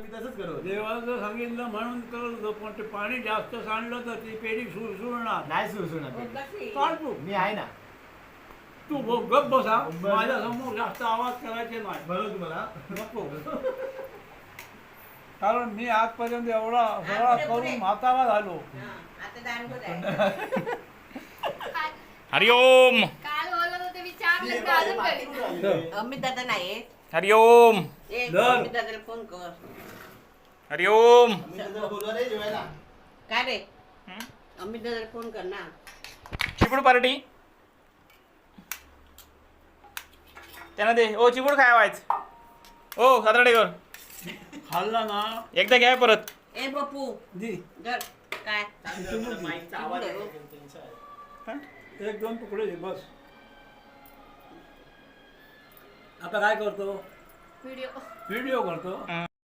मी तसंच करतो. देवाचं सांगितलं म्हणून करतो, पण ते पाणी जास्त सांडलं तर ती पेढी सुरसुरणार. नाही सुरसुरणार हो, पेढी. कशी? काढ तू. मी आहे ना. तू गप बसा. बरं. माझ्या समोर जास्त आवाज करायचे नाही. बरोबर तुम्हाला. नको. कारण मी आजपर्यंत एवढा सगळा पुढे, पुढे. करून म्हातारा झालो. हा, आता दांडगोत आहे. हरिओम काल बोलत होते विचारलं का अजून घरी अमित दादा नाही हरिओम ए, धर. अमित दादाला फोन कर. हरिओम मी तुझं बोलवा रे जेवायला. काय रे अमित दादाला फोन कर ना. चिपडू पार्टी त्यांना दे. ओ चिपडू काय व्हायचं ओ सातरडेकर खाल्ला ना एकदा घ्या परत. ए बप्पू दी धर. काय माईकचा आवाज आहे. एक दोन तुकडे दे बस. आता काय करतो? व्हिडिओ व्हिडिओ करतो.